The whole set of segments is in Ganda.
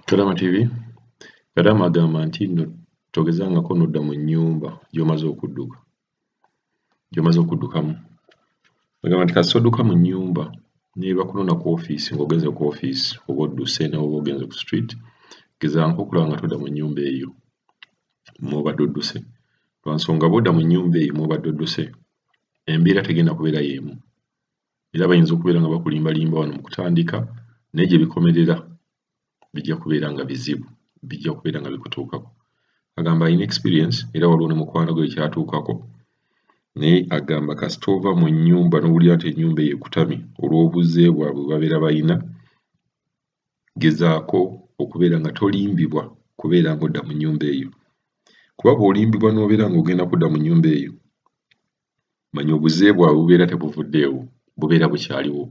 Kalama TV Kalama agamba nti nno togezangako nodda mu nnyumba gy'omaze okuddukamu. Agamba nti kasita odduka mu nnyumba n'eba kunona ku ofiisi ng'ogenze ku ofiisi oba odduse n'oba ogenze ku street, gezaako okulaba nga todda mu nnyumba eyo mw'obadde odduse. Lwa nsonga bw'odda mu nnyumba eyo mw'obadde odduse, embeera tegenda kubeera y'emu. Era bayinza okubeera nga bakulimbalimba wano mu kutandika, naye gye bikomerera bijja kubeera nga bizibu, bijja kubeera nga bikutuukako. Agamba alina experience era waliwo ne mukwano gwe kyatuukako, naye agamba kasita ova mu nnyumba n'owulira nti ennyumba eyo ekutamye olw'obuzze bwabwe bwe babeera bayina, gezaako okubeera nga tolimbibwa kubeera ng'odda mu nnyumba eyo. Kuba bw'olimbibwa n'obeera ng'ogenda kudda mu nnyumba eyo, manya obuzze bwabwe bubeera tebuvuddeewo, bubeera bukyaliwo.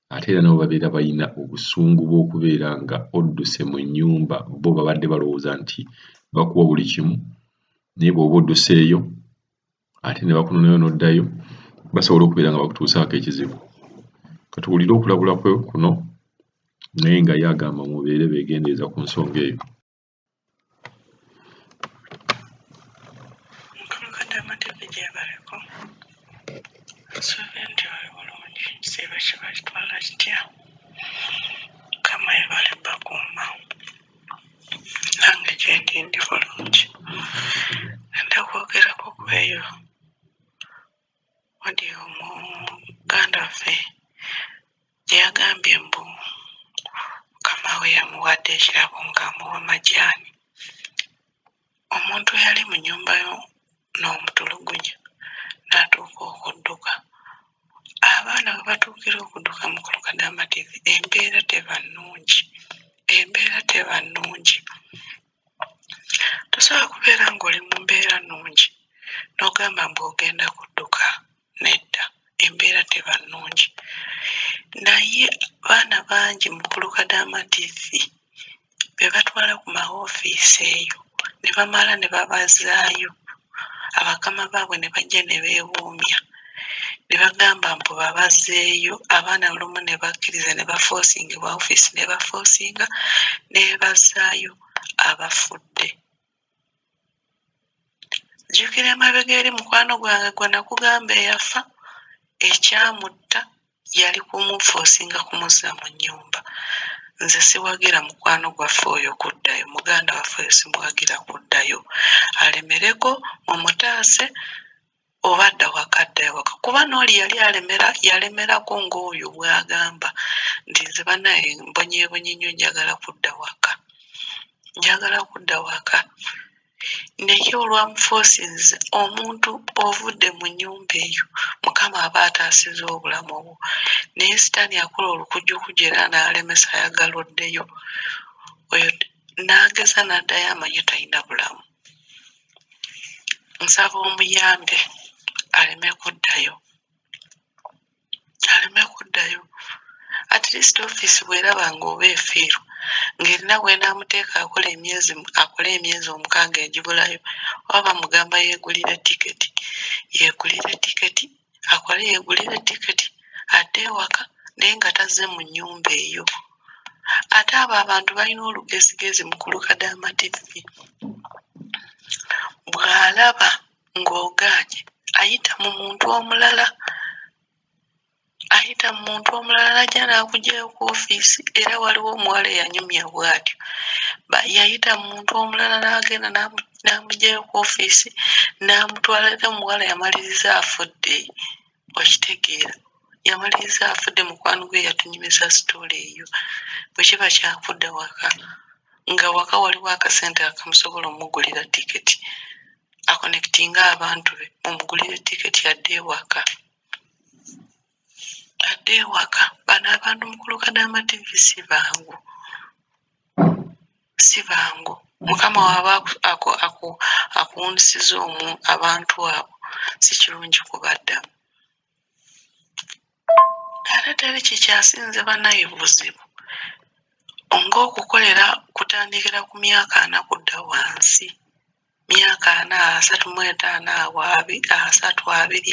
Ate era nabo babeera balina obusungu bw'okubeera nga odduse mu nnyumba, bo babadde balowooza nti bakuwa buli kimu, naye bw'oba odduseeyo ate ne bakunonayo n'oddayo, basobola okubeera nga bakutuusaako ekizibu. Katuwulire okulabula kwe kuno, naye nga ye agamba mubeere beegendereza ku nsonga eyo. Ndi bulungi nda kwogerako ku eyo wadi omuganda waffe gye yagambye mbu mukama we yamuwadde ekirabo ng'amuwa majaani. Omuntu yali mu nnyumba yo n'omutulugunya n'atuuka okudduka. Abaana bwe batuukira okudduka mu Kalukadama TV, embeera teba nnungi. Tosobola kubeera ng'oli mu mbeera nnungi n'ogamba mbu ogenda kudduka. Nedda, embeera teba nnungi. Naye baana bangi mu Kalukadama TV be batwala ku ma-ofiisi eyo ne bamala ne babazaayo, abakama baabwe ne bajja ne beewuumya ne bagamba mbu babazzeeyo. Abaana olumu ne bakkiriza ne bafoosingibwa ofiisi ne bafoosinga ne bazaayo abafudde. Jjukira emabega eri mukwano gwange gwe nakugamba eyafa, ekyamutta yali kumufoosinga kumuzza mu nnyumba. Nze siwagira mukwano gwaffe oyo kuddayo, muganda waffe oyo simuwagira kuddayo. Alemereko mumutaase oba adda waka adda waka. Kuba n'oli yali yalemerako ng'oyo bw'agamba nti nze bannaye mbonyeebonye nnyo njagala kudda waka. Naye olwamufoosinze omuntu ovudde mu nnyumba eyo, Mukama aba ataasizza obulamu obwo. Naye sitaani akola olukujjukujju era n'alemesa ayagala oddeyo. Oyo n'ageza n'addayo amanye talina bulamu. Nsaba omuyambe aleme kuddayo. At least ofiisi bw'eraba ng'oba efiirwa ng'erina bw'enaamuteeka akole emyezi 6 egibulayo, oba bamugamba yeegulire tiketi, akole yeegulire tiketi adde ewaka naye nga tazze mu nnyumba eyo. Ate abo abantu balina olugezigezi mu Kalukadama TV. Bw'alaba ng'ogaanye ayita mu muntu omulala n'ajja n'akuggyayo ku ofiisi. Era waliwo omuwala eyanyumya bw'atyo, yayita mu muntu omulala n'agenda n'amuggyayo ku ofiisi n'amutwala. Era omuwala yamaliriza afudde, okitegeera, yamaliriza afudde. Mukwano gwe yatunyumiza sitoola eyo. Bwe kiba kyakudda waka, nga waka waliwo akasente akamusobola omugulira tiketi, akonekitinga abantu be mumugulire tiketi adde ewaka. Bano abantu mu Kalukadama TV si bangu. Mukama waba akuwunyisiza abantu abo, si kirungi kubaddamu. Ate teri kikyasinze bannaye buzibu ng'okukolera kutandikira ku myaka 4 kudda wansi. myaka 35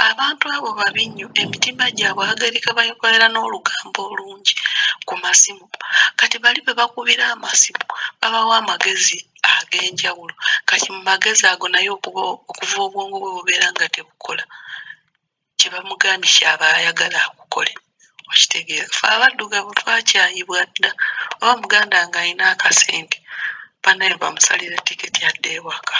abantu abo babi nnyo emitima gyabwe agalika bayikolera n'olugambo olungi ku masimu kati bali be bakubira amasimu babawa amagezi ag'enjawulo kati mu magezi ago naye okuva obwongo bwe bubeera nga tebukola kye bamugambye kyaba ayagala akukole okitegeera fe abaddugavu twakyayibwa dda oba muganda nga alina akasente banaye bamusalira tiketi adde ewaka